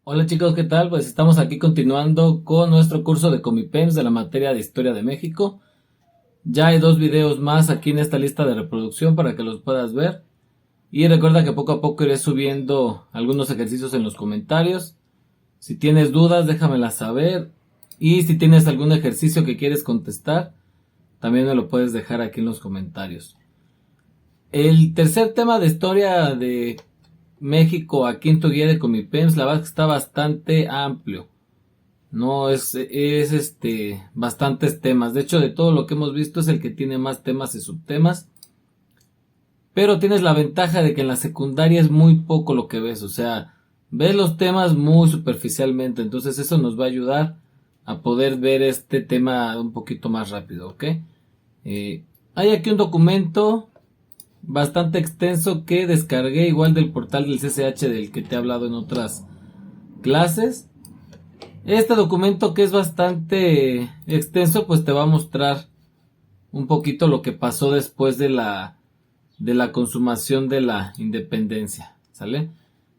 Hola chicos, ¿qué tal? Pues estamos aquí continuando con nuestro curso de Comipems de la materia de Historia de México. Ya hay 2 videos más aquí en esta lista de reproducción para que los puedas ver. Y recuerda que poco a poco iré subiendo algunos ejercicios en los comentarios. Si tienes dudas, déjamelas saber. Y si tienes algún ejercicio que quieres contestar, también me lo puedes dejar aquí en los comentarios. El tercer tema de historia de México aquí en tu guía de Comipems, la verdad es que está bastante amplio. No es bastantes temas. De hecho, de todo lo que hemos visto es el que tiene más temas y subtemas. Pero tienes la ventaja de que en la secundaria es muy poco lo que ves. O sea, ves los temas muy superficialmente. Entonces eso nos va a ayudar a poder ver este tema un poquito más rápido, ¿ok? Hay aquí un documento bastante extenso que descargué igual del portal del CCH del que te he hablado en otras clases. Este documento, que es bastante extenso, pues te va a mostrar un poquito lo que pasó después de la consumación de la independencia, ¿sale?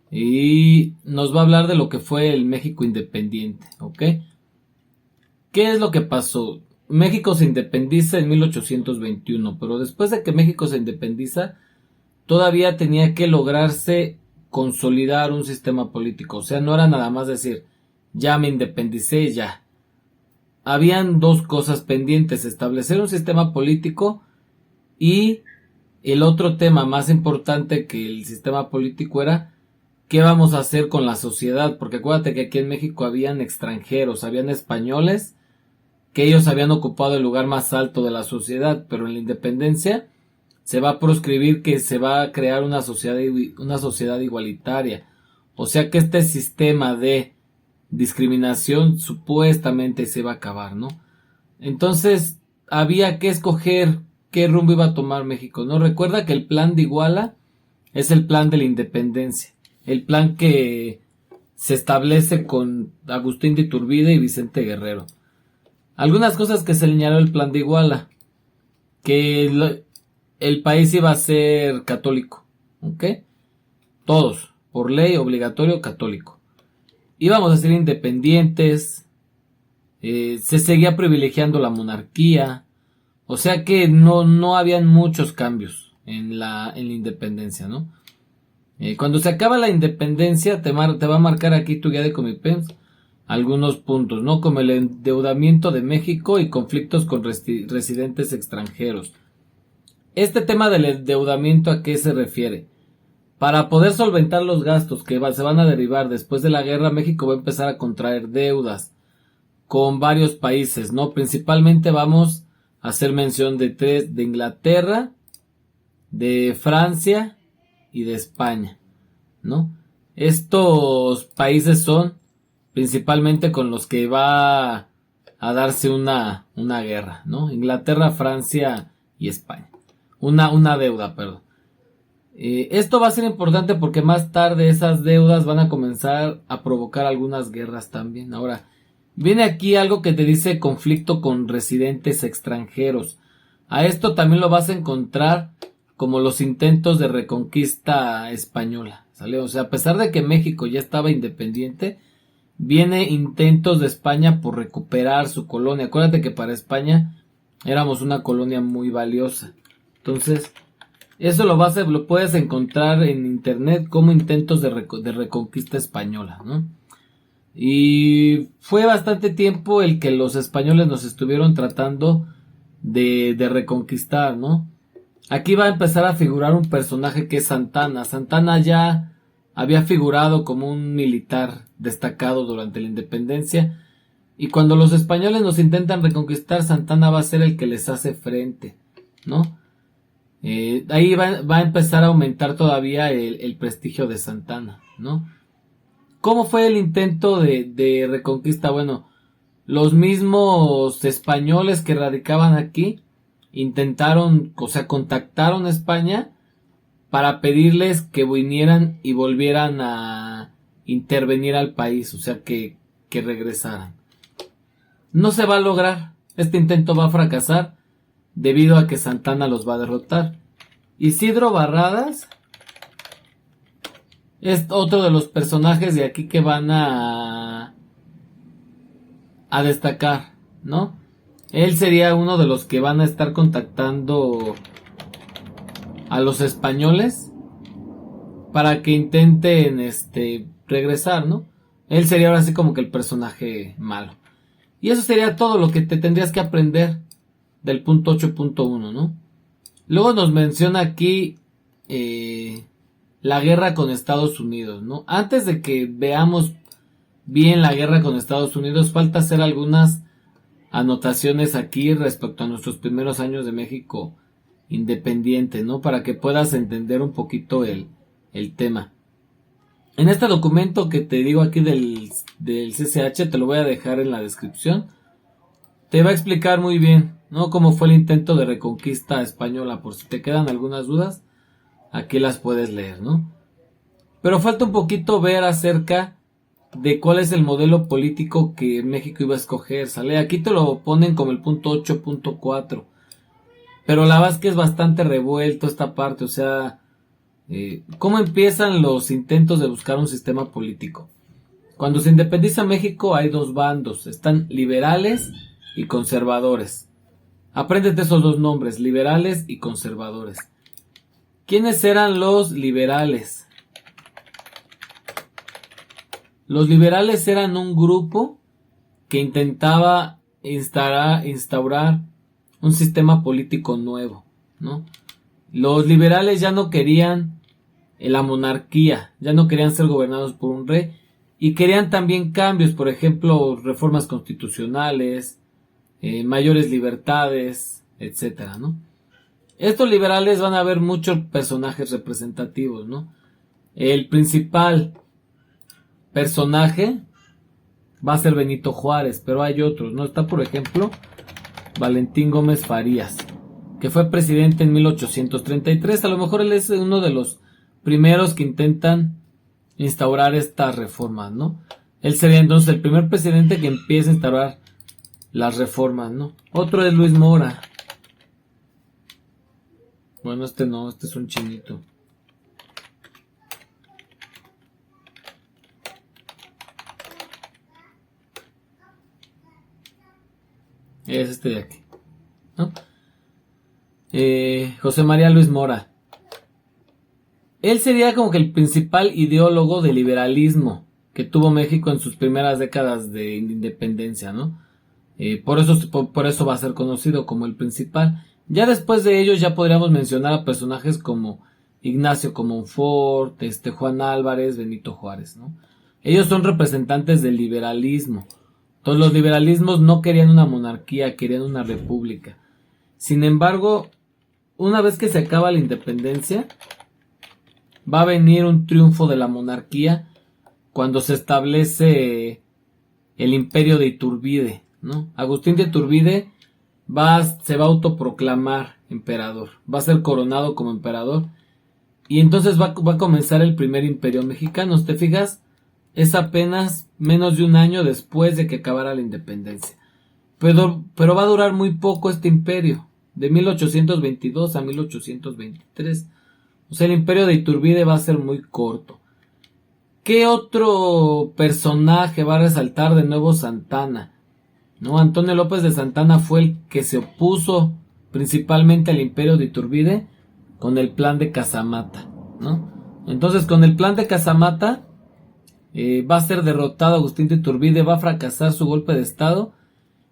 Y nos va a hablar de lo que fue el México independiente, ¿ok? ¿Qué es lo que pasó? México se independiza en 1821, pero después de que México se independiza, todavía tenía que lograrse consolidar un sistema político. O sea, no era nada más decir, ya me independicé, ya. Habían dos cosas pendientes: establecer un sistema político y el otro tema más importante que el sistema político era qué vamos a hacer con la sociedad, porque acuérdate que aquí en México habían extranjeros, habían españoles, que ellos habían ocupado el lugar más alto de la sociedad, pero en la independencia se va a proscribir que se va a crear una sociedad igualitaria. O sea que este sistema de discriminación supuestamente se va a acabar, ¿no? Entonces había que escoger qué rumbo iba a tomar México, ¿no? Recuerda que el plan de Iguala es el plan de la independencia, el plan que se establece con Agustín de Iturbide y Vicente Guerrero. Algunas cosas que señaló el plan de Iguala: que el país iba a ser católico, ¿ok? Todos, por ley, obligatorio católico. Íbamos a ser independientes, se seguía privilegiando la monarquía, o sea que no habían muchos cambios en la independencia, ¿no? Cuando se acaba la independencia te va a marcar aquí tu guía de Comipems algunos puntos, ¿no? Como el endeudamiento de México y conflictos con residentes extranjeros. Este tema del endeudamiento, ¿a qué se refiere? Para poder solventar los gastos que se van a derivar después de la guerra, México va a empezar a contraer deudas con varios países, ¿no? Principalmente vamos a hacer mención de tres: de Inglaterra, de Francia y de España, ¿no? Estos países son principalmente con los que va a darse una guerra, ¿no? Inglaterra, Francia y España. Una deuda, perdón. Esto va a ser importante porque más tarde esas deudas van a comenzar a provocar algunas guerras también. Ahora, viene aquí algo que te dice conflicto con residentes extranjeros. A esto también lo vas a encontrar como los intentos de reconquista española, ¿sale? O sea, a pesar de que México ya estaba independiente, viene intentos de España por recuperar su colonia. Acuérdate que para España éramos una colonia muy valiosa. Entonces, eso lo puedes encontrar en internet como intentos de reconquista española, ¿no? Y fue bastante tiempo el que los españoles nos estuvieron tratando de reconquistar, ¿no? Aquí va a empezar a figurar un personaje que es Santana. Santana ya había figurado como un militar destacado durante la independencia, y cuando los españoles nos intentan reconquistar, Santana va a ser el que les hace frente, ¿no? Ahí va a empezar a aumentar todavía el prestigio de Santana, ¿no? ¿Cómo fue el intento de reconquista? Bueno, los mismos españoles que radicaban aquí intentaron, o sea, contactaron a España para pedirles que vinieran y volvieran a intervenir al país, o sea, que regresaran. No se va a lograr, este intento va a fracasar debido a que Santana los va a derrotar. Isidro Barradas es otro de los personajes de aquí que van a destacar, ¿no? Él sería uno de los que van a estar contactando a los españoles para que intenten regresar, ¿no? Él sería ahora sí como que el personaje malo. Y eso sería todo lo que te tendrías que aprender del punto 8.1, ¿no? Luego nos menciona aquí la guerra con Estados Unidos, ¿no? Antes de que veamos bien la guerra con Estados Unidos, falta hacer algunas anotaciones aquí respecto a nuestros primeros años de México independiente, ¿no? Para que puedas entender un poquito el tema. En este documento que te digo aquí del CCH, te lo voy a dejar en la descripción, te va a explicar muy bien, ¿no? Cómo fue el intento de reconquista española. Por si te quedan algunas dudas, aquí las puedes leer, ¿no? Pero falta un poquito ver acerca de cuál es el modelo político que México iba a escoger, ¿sale? Aquí te lo ponen como el punto 8.4, pero la verdad es que es bastante revuelto esta parte, o sea, ¿cómo empiezan los intentos de buscar un sistema político? Cuando se independiza México hay dos bandos, están liberales y conservadores. Apréndete esos dos nombres, liberales y conservadores. ¿Quiénes eran los liberales? Los liberales eran un grupo que intentaba instaurar un sistema político nuevo, ¿no? Los liberales ya no querían la monarquía, ya no querían ser gobernados por un rey y querían también cambios, por ejemplo, reformas constitucionales, mayores libertades, etcétera, ¿no? Estos liberales van a ver muchos personajes representativos, ¿no? El principal personaje va a ser Benito Juárez, pero hay otros, ¿no? Está, por ejemplo, Valentín Gómez Farías, que fue presidente en 1833. A lo mejor él es uno de los primeros que intentan instaurar estas reformas, ¿no? Él sería entonces el primer presidente que empieza a instaurar las reformas, ¿no? Otro es Luis Mora. Bueno, este no, este es un chinito. Es este de aquí, ¿no? José María Luis Mora. Él sería como que el principal ideólogo del liberalismo que tuvo México en sus primeras décadas de independencia, ¿no? Por eso va a ser conocido como el principal. Ya después de ellos ya podríamos mencionar a personajes como Ignacio Comonfort, Juan Álvarez, Benito Juárez, ¿no? Ellos son representantes del liberalismo. Todos los liberalismos no querían una monarquía, querían una república. Sin embargo, una vez que se acaba la independencia, va a venir un triunfo de la monarquía cuando se establece el imperio de Iturbide, ¿no? Agustín de Iturbide se va a autoproclamar emperador, va a ser coronado como emperador y entonces va a comenzar el primer imperio mexicano. ¿Te fijas? Es apenas menos de un año después de que acabara la independencia. Pero va a durar muy poco este imperio, de 1822 a 1823. O sea, el imperio de Iturbide va a ser muy corto. ¿Qué otro personaje va a resaltar de nuevo? Santana, ¿no? Antonio López de Santana fue el que se opuso principalmente al imperio de Iturbide con el plan de Casamata, ¿no? Entonces, con el plan de Casamata va a ser derrotado Agustín de Iturbide, va a fracasar su golpe de estado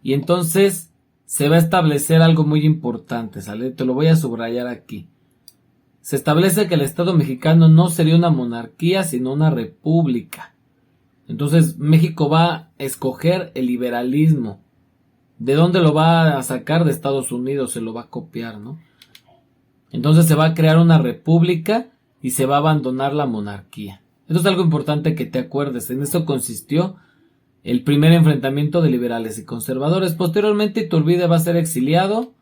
y entonces se va a establecer algo muy importante, ¿sale? Te lo voy a subrayar aquí. Se establece que el Estado mexicano no sería una monarquía, sino una república. Entonces México va a escoger el liberalismo. ¿De dónde lo va a sacar? De Estados Unidos, se lo va a copiar, ¿no? Entonces se va a crear una república y se va a abandonar la monarquía. Esto es algo importante que te acuerdes. En esto consistió el primer enfrentamiento de liberales y conservadores. Posteriormente Iturbide va a ser exiliado,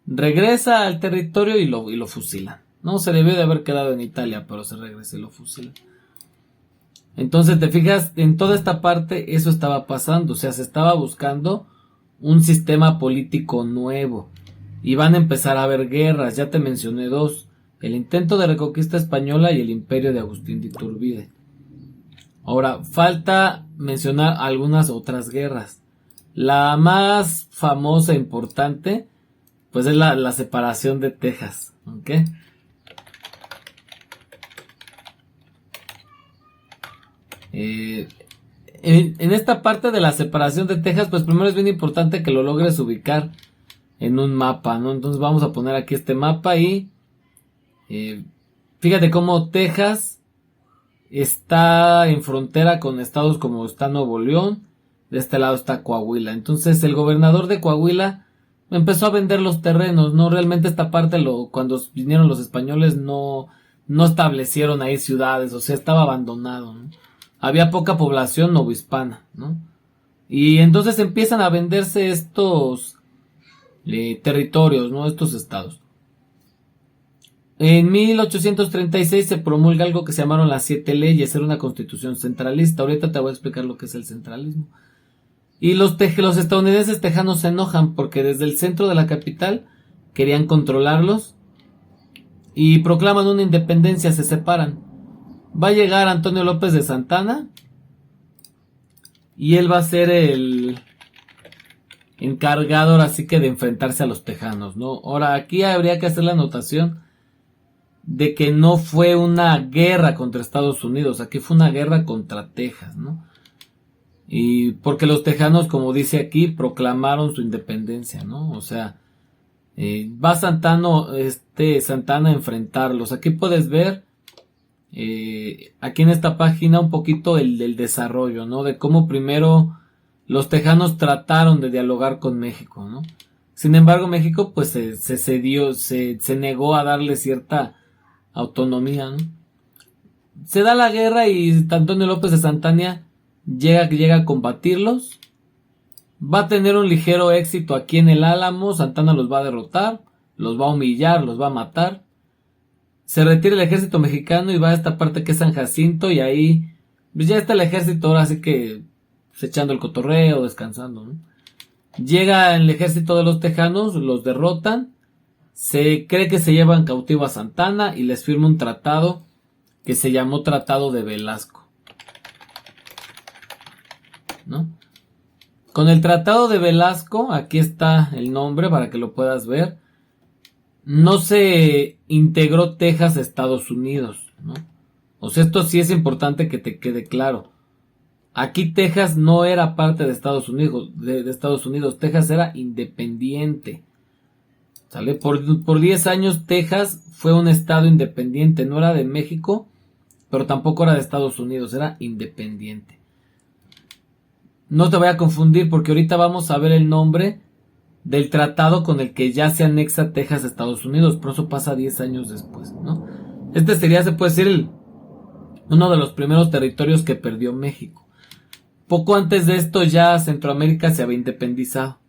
regresa al territorio y lo fusilan. No se debió de haber quedado en Italia, pero se regresa y lo fusilan. Entonces te fijas, en toda esta parte eso estaba pasando. O sea, se estaba buscando un sistema político nuevo. Y van a empezar a haber guerras. Ya te mencioné dos. el intento de reconquista española y el imperio de Agustín de Iturbide. Ahora, falta mencionar algunas otras guerras. La más famosa e importante, pues es la separación de Texas, ¿ok? En esta parte de la separación de Texas, pues primero es bien importante que lo logres ubicar en un mapa, ¿no? Entonces vamos a poner aquí este mapa y fíjate cómo Texas está en frontera con estados como está Nuevo León, de este lado está Coahuila. Entonces el gobernador de Coahuila empezó a vender los terrenos, ¿no? Realmente esta parte, cuando vinieron los españoles, no establecieron ahí ciudades, o sea, estaba abandonado, ¿no? Había poca población novohispana, ¿no? Y entonces empiezan a venderse estos territorios, ¿no? Estos estados. En 1836 se promulga algo que se llamaron las 7 leyes, era una constitución centralista. Ahorita te voy a explicar lo que es el centralismo. Y los estadounidenses tejanos se enojan porque desde el centro de la capital querían controlarlos y proclaman una independencia, se separan. Va a llegar Antonio López de Santana y él va a ser el encargado ahora sí que de enfrentarse a los tejanos, ¿no? Ahora aquí habría que hacer la anotación de que no fue una guerra contra Estados Unidos, aquí fue una guerra contra Texas, ¿no? Y porque los tejanos, como dice aquí, proclamaron su independencia, ¿no? O sea, va Santana a enfrentarlos. Aquí puedes ver, aquí en esta página, un poquito el desarrollo, ¿no? De cómo primero los tejanos trataron de dialogar con México, ¿no? Sin embargo, México pues se cedió, se negó a darle cierta autonomía, ¿no? Se da la guerra y Antonio López de Santana llega a combatirlos. Va a tener un ligero éxito aquí en el Álamo. Santana los va a derrotar, los va a humillar, los va a matar. Se retira el ejército mexicano y va a esta parte que es San Jacinto, y ahí pues ya está el ejército ahora así que pues, echando el cotorreo, descansando, ¿no? Llega el ejército de los tejanos, los derrotan. Se cree que se llevan cautivo a Santana y les firma un tratado que se llamó Tratado de Velasco, ¿no? Con el Tratado de Velasco, aquí está el nombre para que lo puedas ver, no se integró Texas a Estados Unidos, ¿no? O sea, esto sí es importante que te quede claro. Aquí Texas no era parte de Estados Unidos, de Estados Unidos. Texas era independiente, ¿sale? Por 10 años Texas fue un estado independiente, no era de México, pero tampoco era de Estados Unidos, era independiente. No te voy a confundir porque ahorita vamos a ver el nombre del tratado con el que ya se anexa Texas a Estados Unidos, pero eso pasa 10 años después, ¿no? Este sería, se puede decir, uno de los primeros territorios que perdió México. Poco antes de esto ya Centroamérica se había independizado.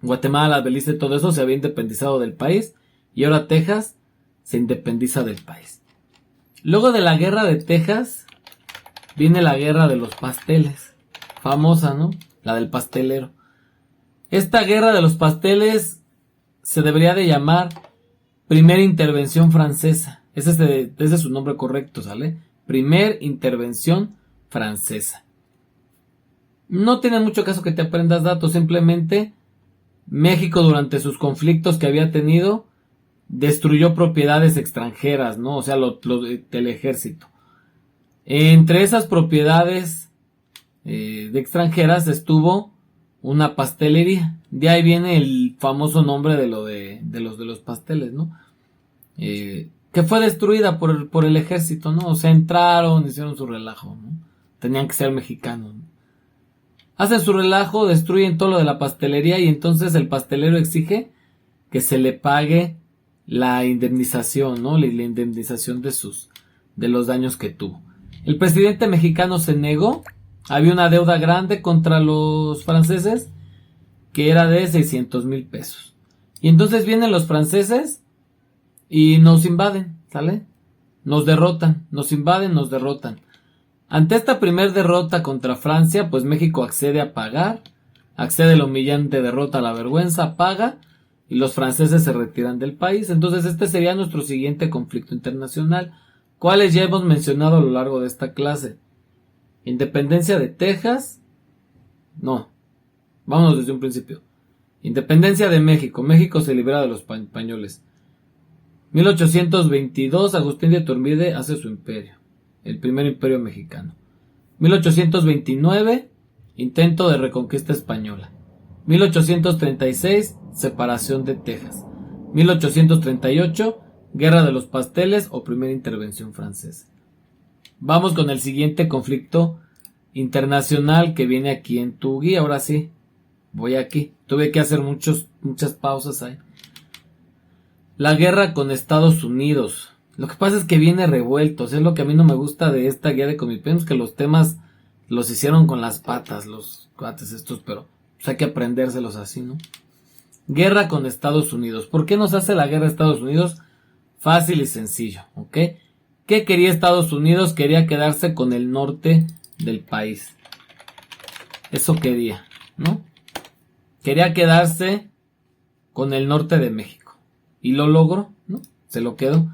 Guatemala, Belice, todo eso se había independizado del país y ahora Texas se independiza del país. Luego de la guerra de Texas viene la guerra de los pasteles, famosa, ¿no? La del pastelero. Esta guerra de los pasteles se debería de llamar Primera Intervención Francesa. Ese es su nombre correcto, ¿sale? Primer Intervención Francesa. No tiene mucho caso que te aprendas datos, simplemente México durante sus conflictos que había tenido destruyó propiedades extranjeras, ¿no? O sea, del ejército. Entre esas propiedades de extranjeras estuvo una pastelería. De ahí viene el famoso nombre de los pasteles, ¿no? Que fue destruida por el ejército, ¿no? O sea, entraron, hicieron su relajo, ¿no? Tenían que ser mexicanos, ¿no? Hacen su relajo, destruyen todo lo de la pastelería y entonces el pastelero exige que se le pague la indemnización, ¿no? La indemnización de los daños que tuvo. El presidente mexicano se negó. Había una deuda grande contra los franceses que era de 600,000 pesos. Y entonces vienen los franceses y nos invaden, ¿sale? Nos derrotan, nos invaden, nos derrotan. Ante esta primer derrota contra Francia, pues México accede a pagar, accede a la humillante derrota, a la vergüenza, paga, y los franceses se retiran del país. Entonces este sería nuestro siguiente conflicto internacional, cuales ya hemos mencionado a lo largo de esta clase. Independencia de Texas. No, vámonos desde un principio. Independencia de México. México se libera de los españoles. 1822, Agustín de Iturbide hace su imperio, el primer imperio mexicano. 1829, intento de reconquista española. 1836, separación de Texas. 1838, guerra de los pasteles o primera intervención francesa. Vamos con el siguiente conflicto internacional que viene aquí en tu guía. Ahora sí, voy aquí. Tuve que hacer muchas pausas ahí. La guerra con Estados Unidos. Lo que pasa es que viene revuelto. Es lo que a mí no me gusta de esta guía de Comipems, que los temas los hicieron con las patas, los cuates estos, pero pues hay que aprendérselos así, ¿no? Guerra con Estados Unidos. ¿Por qué nos hace la guerra Estados Unidos? Fácil y sencillo, ¿ok? ¿Qué quería Estados Unidos? Quería quedarse con el norte del país. Eso quería, ¿no? Quería quedarse con el norte de México. Y lo logró, ¿no? Se lo quedó.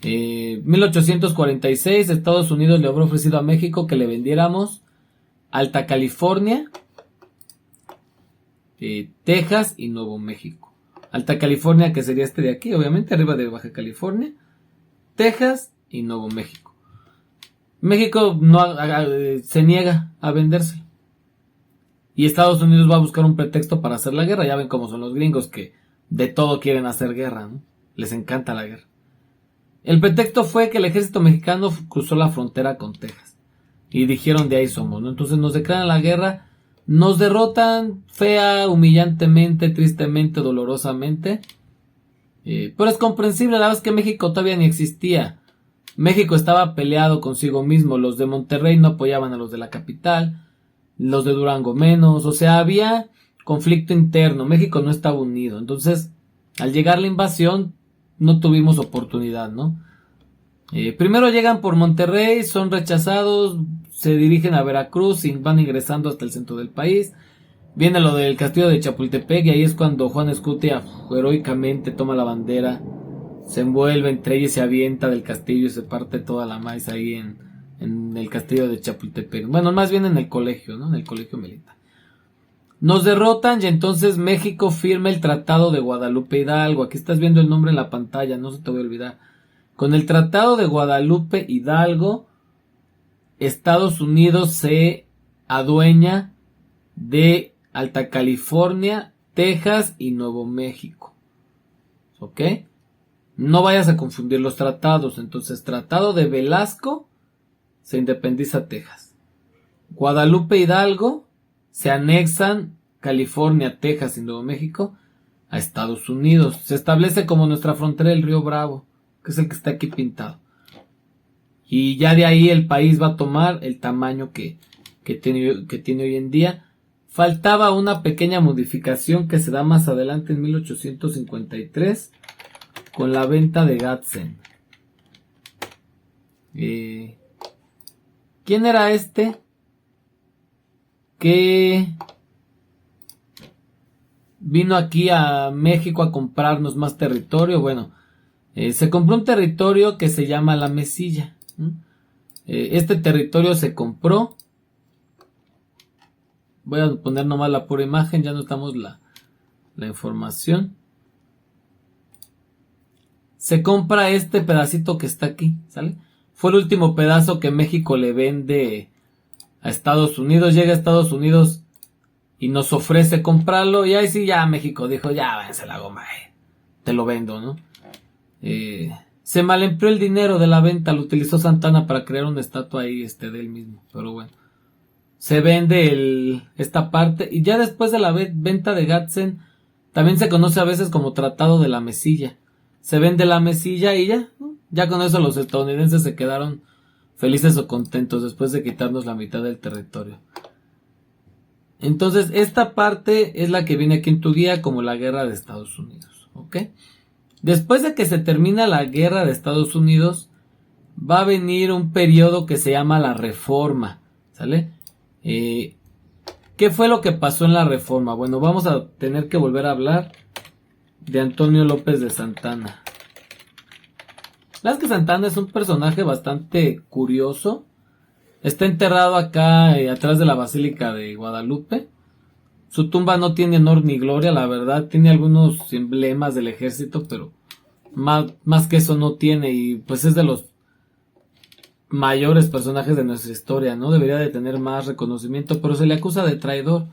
1846, Estados Unidos le habrá ofrecido a México que le vendiéramos Alta California, Texas y Nuevo México. Alta California, que sería este de aquí, obviamente, arriba de Baja California, Texas y Nuevo México. México se niega a vendérselo. Y Estados Unidos va a buscar un pretexto para hacer la guerra. Ya ven cómo son los gringos, que de todo quieren hacer guerra, ¿no? Les encanta la guerra. El pretexto fue que el ejército mexicano cruzó la frontera con Texas. Y dijeron, de ahí somos, ¿no? Entonces nos declaran la guerra, nos derrotan fea, humillantemente, tristemente, dolorosamente. Pero es comprensible, la verdad es que México todavía ni existía. México estaba peleado consigo mismo. Los de Monterrey no apoyaban a los de la capital, los de Durango menos. O sea, había conflicto interno. México no estaba unido. Entonces, al llegar la invasión, no tuvimos oportunidad, ¿no? Primero llegan por Monterrey, son rechazados, se dirigen a Veracruz y van ingresando hasta el centro del país. Viene lo del castillo de Chapultepec y ahí es cuando Juan Escutia heroicamente toma la bandera, se envuelve entre ellos y se avienta del castillo y se parte toda la maíz ahí en el castillo de Chapultepec. Bueno, más bien en el colegio, ¿no? En el colegio militar. Nos derrotan y entonces México firma el Tratado de Guadalupe Hidalgo. Aquí estás viendo el nombre en la pantalla, no se te voy a olvidar. Con el Tratado de Guadalupe Hidalgo, Estados Unidos se adueña de Alta California, Texas y Nuevo México. ¿Ok? No vayas a confundir los tratados. Entonces, Tratado de Velasco se independiza Texas. Guadalupe Hidalgo se anexan California, Texas y Nuevo México a Estados Unidos. Se establece como nuestra frontera el río Bravo, que es el que está aquí pintado. Y ya de ahí el país va a tomar el tamaño que tiene hoy en día. Faltaba una pequeña modificación que se da más adelante en 1853 con la venta de Gadsden. ¿Quién era este que vino aquí a México a comprarnos más territorio? Bueno, se compró un territorio que se llama La Mesilla. Este territorio se compró. Voy a poner nomás la pura imagen, ya notamos la información. Se compra este pedacito que está aquí, ¿sale? Fue el último pedazo que México le vende a Estados Unidos. Llega a Estados Unidos y nos ofrece comprarlo. Y ahí sí ya México dijo, ya váyanse la goma, te lo vendo, ¿no? Se malempleó el dinero de la venta, lo utilizó Santana para crear una estatua ahí de él mismo, pero bueno. Se vende esta parte y ya después de la venta de Gadsden, también se conoce a veces como Tratado de la Mesilla. Se vende la Mesilla y ya, ¿no? Ya con eso los estadounidenses se quedaron felices o contentos después de quitarnos la mitad del territorio. Entonces esta parte es la que viene aquí en tu guía como la guerra de Estados Unidos, ¿ok? Después de que se termina la guerra de Estados Unidos, va a venir un periodo que se llama la Reforma, ¿sale? ¿Qué fue lo que pasó en la Reforma? Bueno, vamos a tener que volver a hablar de Antonio López de Santana. La verdad es que Santana es un personaje bastante curioso. Está enterrado acá atrás de la Basílica de Guadalupe. Su tumba no tiene honor ni gloria, la verdad. Tiene algunos emblemas del ejército, pero más que eso no tiene. Y pues es de los mayores personajes de nuestra historia, ¿no? Debería de tener más reconocimiento, pero se le acusa de traidor.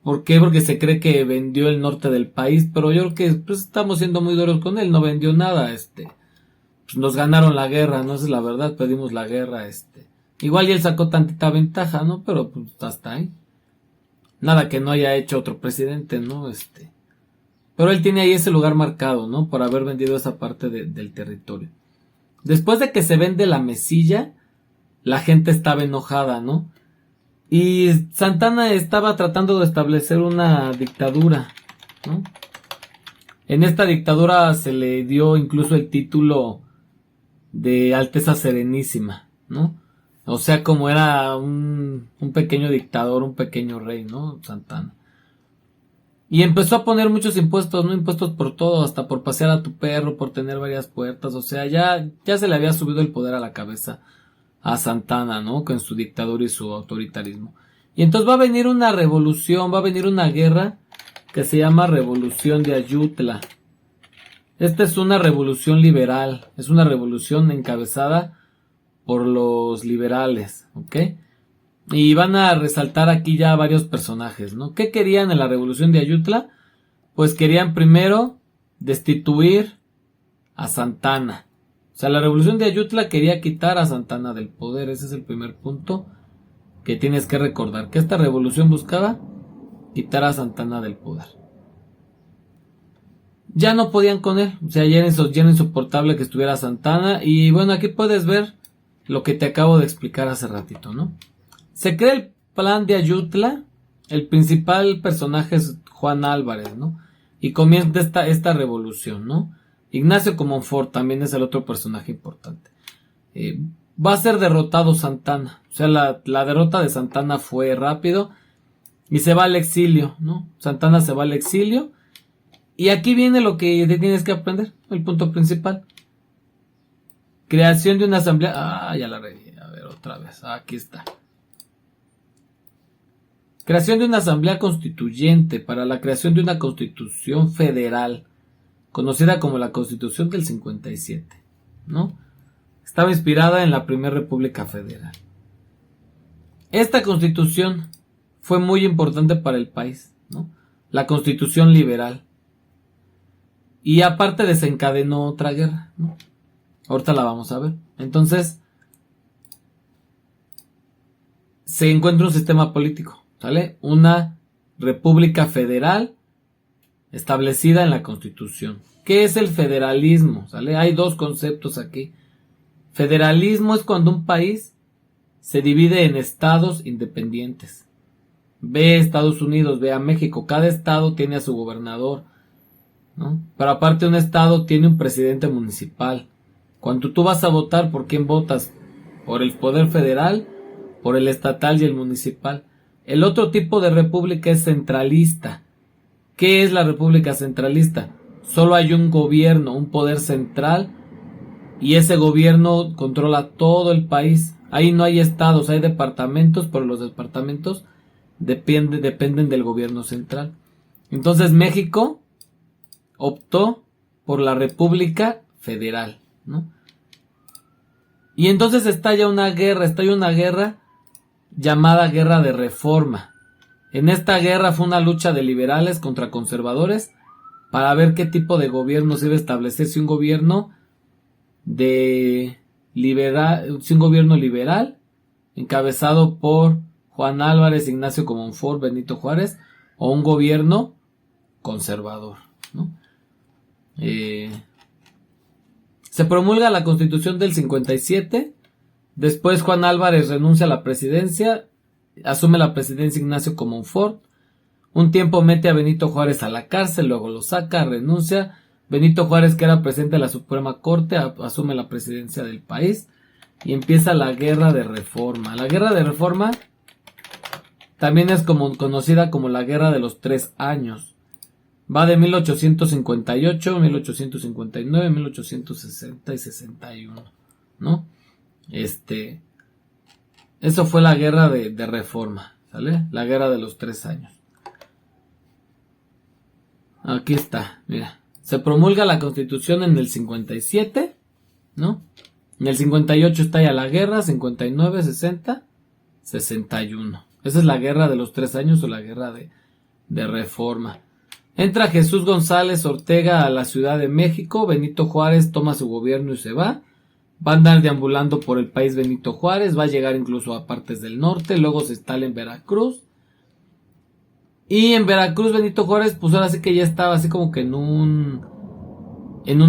¿Por qué? Porque se cree que vendió el norte del país, pero yo creo que pues, estamos siendo muy duros con él. No vendió nada, pues, nos ganaron la guerra, no esa es la verdad, pedimos la guerra, igual y él sacó tantita ventaja, ¿no? Pero pues hasta ahí. Nada que no haya hecho otro presidente, ¿no? Pero él tiene ahí ese lugar marcado, ¿no? Por haber vendido esa parte del territorio. Después de que se vende la Mesilla, la gente estaba enojada, ¿no? Y Santana estaba tratando de establecer una dictadura, ¿no? En esta dictadura se le dio incluso el título de Alteza Serenísima, ¿no? O sea, como era un pequeño dictador, un pequeño rey, ¿no? Santana. Y empezó a poner muchos impuestos, ¿no? Impuestos por todo, hasta por pasear a tu perro, por tener varias puertas. O sea, ya se le había subido el poder a la cabeza a Santana, ¿no? Con su dictadura y su autoritarismo. Y entonces va a venir una revolución, va a venir una guerra que se llama Revolución de Ayutla. Esta es una revolución liberal, es una revolución encabezada por los liberales, ¿ok? Y van a resaltar aquí ya varios personajes, ¿no? ¿Qué querían en la revolución de Ayutla? Pues querían primero destituir a Santana. O sea, la revolución de Ayutla quería quitar a Santana del poder. Ese es el primer punto que tienes que recordar. Que esta revolución buscaba quitar a Santana del poder. Ya no podían con él. O sea, ya era insoportable que estuviera Santana. Y bueno, aquí puedes ver lo que te acabo de explicar hace ratito, ¿no? Se crea el plan de Ayutla. El principal personaje es Juan Álvarez, ¿no? Y comienza esta revolución, ¿no? Ignacio Comonfort también es el otro personaje importante. Va a ser derrotado Santana. O sea, la derrota de Santana fue rápido. Y se va al exilio, ¿no? Santana se va al exilio. Y aquí viene lo que tienes que aprender. El punto principal. Creación de una asamblea. Ya la regué. A ver, otra vez. Aquí está. Creación de una asamblea constituyente para la creación de una constitución federal, conocida como la Constitución del 57, ¿no? Estaba inspirada en la Primera República Federal. Esta constitución fue muy importante para el país, ¿no? La Constitución liberal. Y aparte desencadenó otra guerra, ¿no? Ahorita la vamos a ver. Entonces, se encuentra un sistema político, ¿sale? Una república federal establecida en la Constitución. ¿Qué es el federalismo? ¿Sale? Hay dos conceptos aquí. Federalismo es cuando un país se divide en estados independientes. Ve a Estados Unidos, ve a México. Cada estado tiene a su gobernador, ¿no? Pero aparte un estado tiene un presidente municipal. Cuando tú vas a votar, ¿por quién votas? ¿Por el poder federal? ¿Por el estatal y el municipal? El otro tipo de república es centralista. ¿Qué es la república centralista? Solo hay un gobierno, un poder central, y ese gobierno controla todo el país. Ahí no hay estados, hay departamentos, pero los departamentos dependen del gobierno central. Entonces México optó por la República Federal, ¿no? Y entonces estalla una guerra llamada Guerra de Reforma. En esta guerra fue una lucha de liberales contra conservadores para ver qué tipo de gobierno se iba a establecer, si un gobierno liberal encabezado por Juan Álvarez, Ignacio Comonfort, Benito Juárez, o un gobierno conservador, ¿no? Se promulga la Constitución del 57. Después Juan Álvarez renuncia a la presidencia, asume la presidencia Ignacio Comonfort. Un tiempo mete a Benito Juárez a la cárcel, luego lo saca, renuncia. Benito Juárez, que era presidente de la Suprema Corte, asume la presidencia del país y empieza la Guerra de Reforma. La Guerra de Reforma también es conocida como la Guerra de los 3 años. Va de 1858, 1859, 1860 y 61, ¿no? Eso fue la guerra de reforma, ¿sale? La guerra de los 3 años. Aquí está, mira. Se promulga la Constitución en el 57, ¿no? En el 58 está ya la guerra, 59, 60, 61. Esa es la guerra de los 3 años o la guerra de reforma. Entra Jesús González Ortega a la Ciudad de México, Benito Juárez toma su gobierno y se va. Va a andar deambulando por el país Benito Juárez, va a llegar incluso a partes del norte, luego se instala en Veracruz. Y en Veracruz Benito Juárez, pues ahora sí que ya estaba así como que en un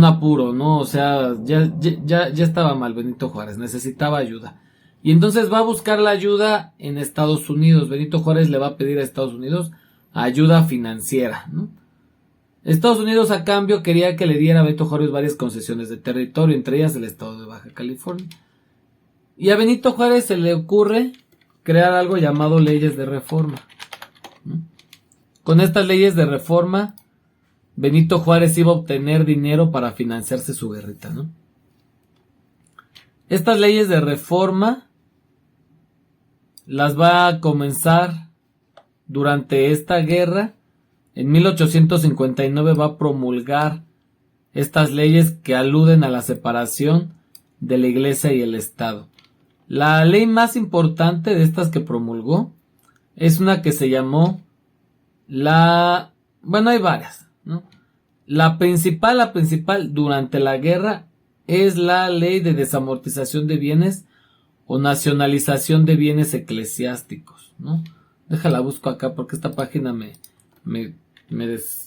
apuro, ¿no? O sea, ya estaba mal Benito Juárez, necesitaba ayuda. Y entonces va a buscar la ayuda en Estados Unidos. Benito Juárez le va a pedir a Estados Unidos ayuda financiera, ¿no? Estados Unidos a cambio quería que le diera a Benito Juárez varias concesiones de territorio, entre ellas el estado de Baja California. Y a Benito Juárez se le ocurre crear algo llamado leyes de reforma, ¿no? Con estas leyes de reforma, Benito Juárez iba a obtener dinero para financiarse su guerrita, ¿no? Estas leyes de reforma las va a comenzar durante esta guerra. En 1859 va a promulgar estas leyes que aluden a la separación de la Iglesia y el Estado. La ley más importante de estas que promulgó es una que se llamó bueno, hay varias, ¿no? La principal durante la guerra es la ley de desamortización de bienes o nacionalización de bienes eclesiásticos, ¿no? Déjala busco acá porque esta página me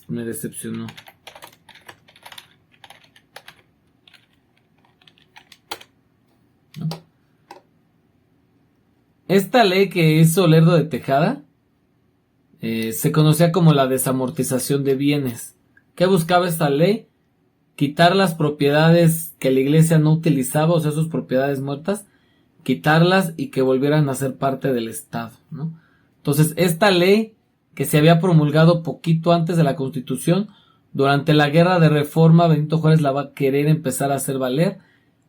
decepcionó. ¿No? Esta ley que hizo Lerdo de Tejada se conocía como la desamortización de bienes. ¿Qué buscaba esta ley? Quitar las propiedades que la iglesia no utilizaba, o sea, sus propiedades muertas, quitarlas y que volvieran a ser parte del Estado, ¿no? Entonces, esta ley que se había promulgado poquito antes de la Constitución, durante la guerra de reforma, Benito Juárez la va a querer empezar a hacer valer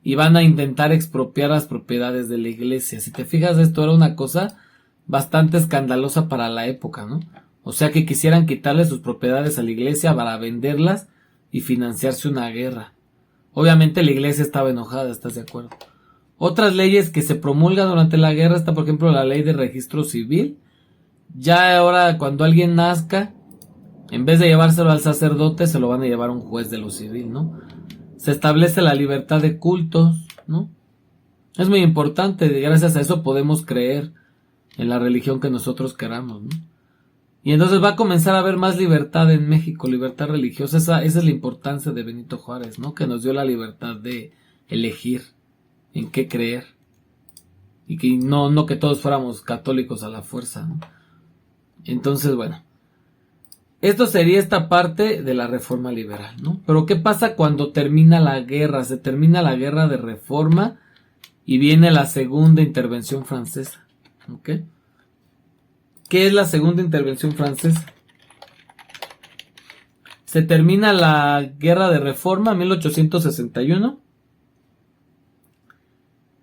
y van a intentar expropiar las propiedades de la iglesia. Si te fijas, esto era una cosa bastante escandalosa para la época, ¿no? O sea, que quisieran quitarle sus propiedades a la iglesia para venderlas y financiarse una guerra. Obviamente la iglesia estaba enojada, ¿estás de acuerdo? Otras leyes que se promulgan durante la guerra está, por ejemplo, la ley de registro civil. Ya ahora, cuando alguien nazca, en vez de llevárselo al sacerdote, se lo van a llevar a un juez de lo civil, ¿no? Se establece la libertad de cultos, ¿no? Es muy importante, gracias a eso podemos creer en la religión que nosotros queramos, ¿no? Y entonces va a comenzar a haber más libertad en México, libertad religiosa. Esa es la importancia de Benito Juárez, ¿no? Que nos dio la libertad de elegir en qué creer. Y que no que todos fuéramos católicos a la fuerza, ¿no? Entonces, bueno. Esto sería esta parte de la reforma liberal, ¿no? Pero ¿qué pasa cuando termina la guerra? Se termina la guerra de reforma y viene la segunda intervención francesa, ¿ok? ¿Qué es la segunda intervención francesa? Se termina la guerra de reforma en 1861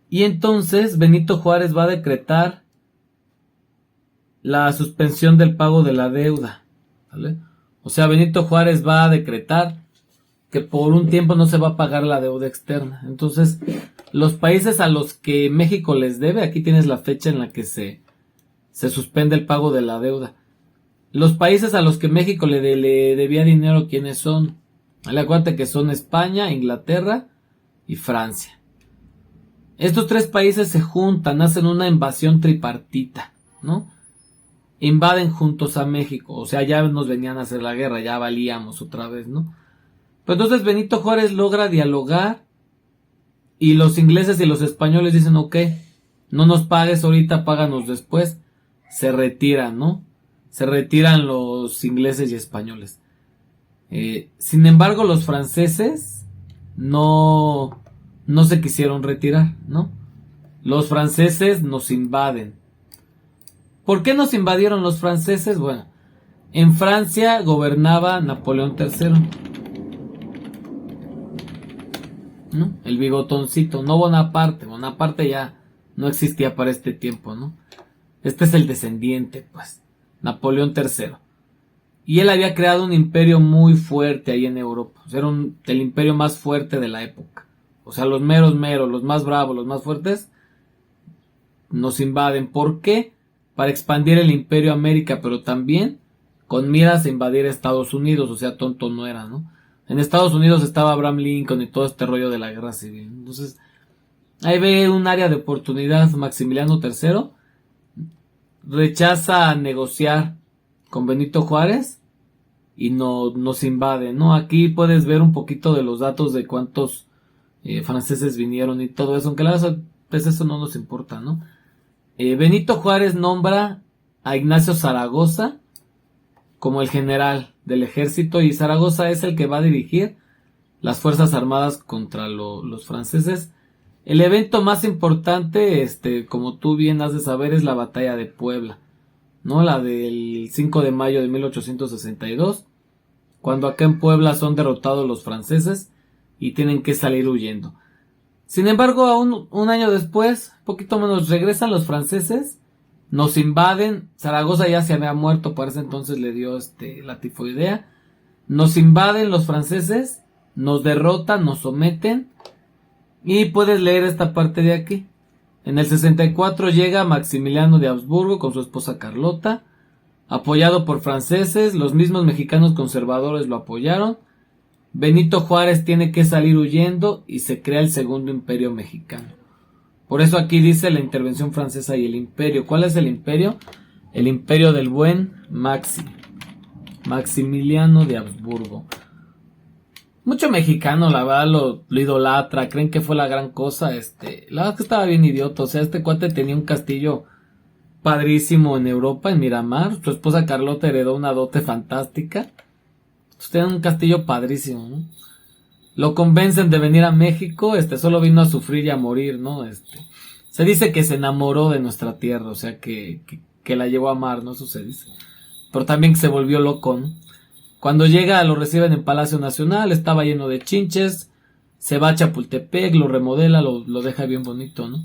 y entonces Benito Juárez va a decretar la suspensión del pago de la deuda, ¿vale? O sea, Benito Juárez va a decretar que por un tiempo no se va a pagar la deuda externa. Entonces, los países a los que México les debe, aquí tienes la fecha en la que se suspende el pago de la deuda. Los países a los que México le debía dinero, ¿quiénes son? Acuérdate que son España, Inglaterra y Francia. Estos 3 países se juntan, hacen una invasión tripartita, ¿no? Invaden juntos a México, o sea, ya nos venían a hacer la guerra, ya valíamos otra vez, ¿no? Pero entonces Benito Juárez logra dialogar y los ingleses y los españoles dicen, ok, no nos pagues ahorita, páganos después. Se retiran, ¿no? Se retiran los ingleses y españoles. Sin embargo, los franceses no se quisieron retirar, ¿no? Los franceses nos invaden. ¿Por qué nos invadieron los franceses? Bueno, En Francia gobernaba Napoleón III, ¿no? El bigotoncito, no Bonaparte. Bonaparte ya no existía para este tiempo, ¿no? Este es el descendiente, pues, Napoleón III. Y él había creado un imperio muy fuerte ahí en Europa. O sea, era el imperio más fuerte de la época. O sea, los meros, los más bravos, los más fuertes, nos invaden. ¿Por qué? Para expandir el imperio a América, pero también con miras a invadir Estados Unidos. O sea, tonto no era, ¿no? En Estados Unidos estaba Abraham Lincoln y todo este rollo de la guerra civil. Entonces, ahí ve un área de oportunidad. Maximiliano III rechaza negociar con Benito Juárez y nos invade, ¿no? Aquí puedes ver un poquito de los datos de cuántos franceses vinieron y todo eso, aunque la verdad, pues eso no nos importa, ¿no? Benito Juárez nombra a Ignacio Zaragoza como el general del ejército, y Zaragoza es el que va a dirigir las fuerzas armadas contra los franceses. El evento más importante, como tú bien has de saber, es la batalla de Puebla, ¿no? La del 5 de mayo de 1862, cuando acá en Puebla son derrotados los franceses y tienen que salir huyendo. Sin embargo, aún un año después, poquito menos, regresan los franceses, nos invaden. Zaragoza ya se había muerto, para ese entonces le dio la tifoidea. Nos invaden los franceses, nos derrotan, nos someten. Y puedes leer esta parte de aquí. En el 64 llega Maximiliano de Habsburgo con su esposa Carlota, apoyado por franceses. Los mismos mexicanos conservadores lo apoyaron. Benito Juárez tiene que salir huyendo y se crea el Segundo Imperio Mexicano. Por eso aquí dice la intervención francesa y el imperio. ¿Cuál es el imperio? El imperio del buen Maximiliano de Habsburgo. Mucho mexicano, la verdad, lo idolatra, creen que fue la gran cosa. La verdad es que estaba bien idiota. O sea, este cuate tenía un castillo padrísimo en Europa, en Miramar. Su esposa Carlota heredó una dote fantástica. Tenía un castillo padrísimo, ¿no? Lo convencen de venir a México, solo vino a sufrir y a morir, ¿no? Se dice que se enamoró de nuestra tierra, o sea, que la llevó a amar, ¿no? Eso se dice. Pero también que se volvió loco, ¿no? Cuando llega, lo reciben en Palacio Nacional, estaba lleno de chinches, se va a Chapultepec, lo remodela, lo deja bien bonito, ¿no?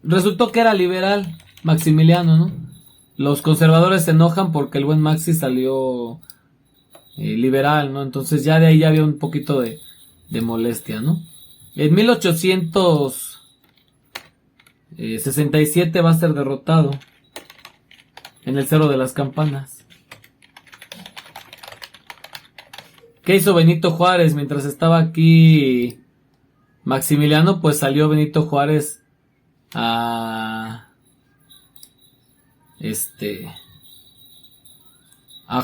Resultó que era liberal, Maximiliano, ¿no? Los conservadores se enojan porque el buen Maxi salió liberal, ¿no? Entonces ya de ahí ya había un poquito de molestia, ¿no? En 1867 va a ser derrotado en el Cerro de las Campanas. ¿Qué hizo Benito Juárez mientras estaba aquí Maximiliano? Pues salió Benito Juárez a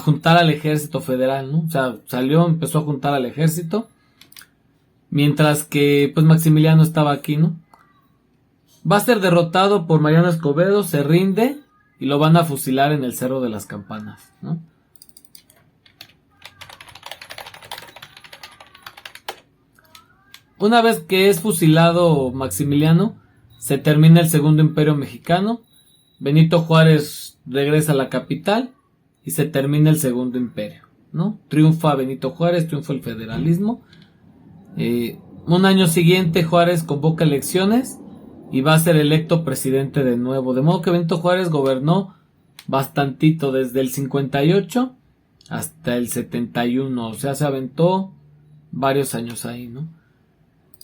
juntar al ejército federal, ¿no? O sea, empezó a juntar al ejército, mientras que pues Maximiliano estaba aquí, ¿no? Va a ser derrotado por Mariano Escobedo, se rinde y lo van a fusilar en el Cerro de las Campanas, ¿no? Una vez que es fusilado Maximiliano, se termina el Segundo Imperio Mexicano. Benito Juárez regresa a la capital y se termina el Segundo Imperio, ¿no? Triunfa Benito Juárez, triunfa el federalismo. Un año siguiente Juárez convoca elecciones y va a ser electo presidente de nuevo. De modo que Benito Juárez gobernó bastantito desde el 58 hasta el 71. O sea, se aventó varios años ahí, ¿no?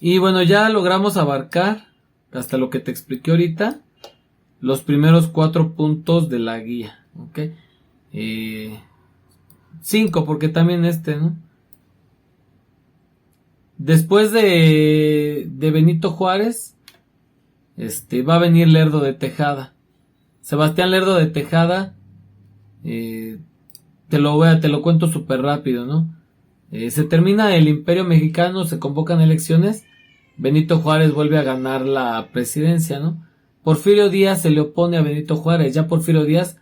Y bueno, ya logramos abarcar, hasta lo que te expliqué ahorita, los primeros 4 puntos de la guía, ¿ok? 5, porque también ¿no? Después de Benito Juárez, va a venir Lerdo de Tejada. Sebastián Lerdo de Tejada, te lo cuento súper rápido, ¿no? Se termina el Imperio Mexicano, se convocan elecciones, Benito Juárez vuelve a ganar la presidencia, ¿no? Porfirio Díaz se le opone a Benito Juárez. Ya Porfirio Díaz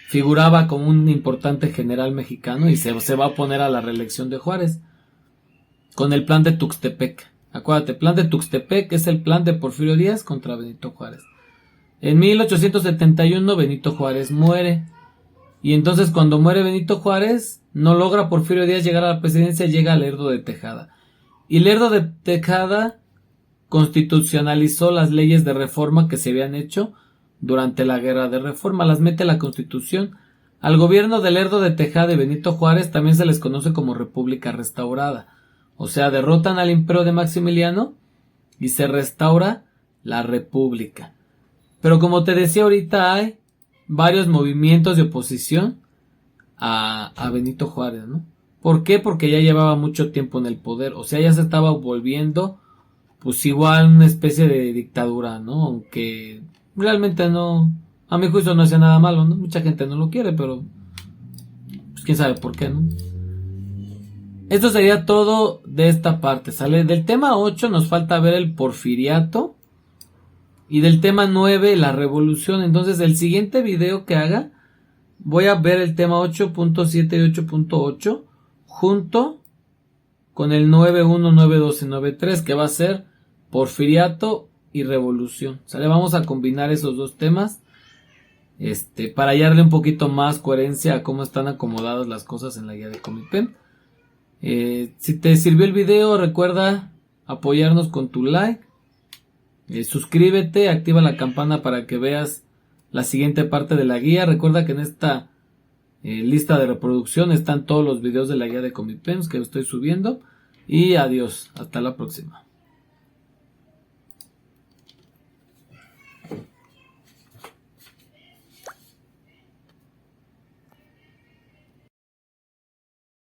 figuraba como un importante general mexicano y se va a oponer a la reelección de Juárez con el plan de Tuxtepec. Acuérdate, plan de Tuxtepec es el plan de Porfirio Díaz contra Benito Juárez. En 1871 Benito Juárez muere. Y entonces cuando muere Benito Juárez, no logra Porfirio Díaz llegar a la presidencia, llega Lerdo de Tejada. Y Lerdo de Tejada constitucionalizó las leyes de reforma que se habían hecho durante la guerra de reforma, las mete a la Constitución. Al gobierno de Lerdo de Tejada y Benito Juárez también se les conoce como República Restaurada. O sea, derrotan al imperio de Maximiliano y se restaura la República. Pero como te decía ahorita, hay varios movimientos de oposición a Benito Juárez, ¿no? ¿Por qué? Porque ya llevaba mucho tiempo en el poder, o sea, ya se estaba volviendo pues igual una especie de dictadura, ¿no? Aunque realmente no, a mi juicio no hacía nada malo, ¿no? Mucha gente no lo quiere, pero pues quién sabe por qué, ¿no? Esto sería todo de esta parte, ¿sale? Del tema 8 nos falta ver el porfiriato y del tema 9 la revolución. Entonces el siguiente video que haga voy a ver el tema 8.7 y 8.8 junto con el 9.1, 9.2 y 9.3 que va a ser porfiriato y revolución, ¿sale? Vamos a combinar esos dos temas para darle un poquito más coherencia a cómo están acomodadas las cosas en la guía de Comipem. Si te sirvió el video, recuerda apoyarnos con tu like, suscríbete, activa la campana para que veas la siguiente parte de la guía. Recuerda que en esta lista de reproducción están todos los videos de la guía de Comipem que estoy subiendo. Y adiós, hasta la próxima.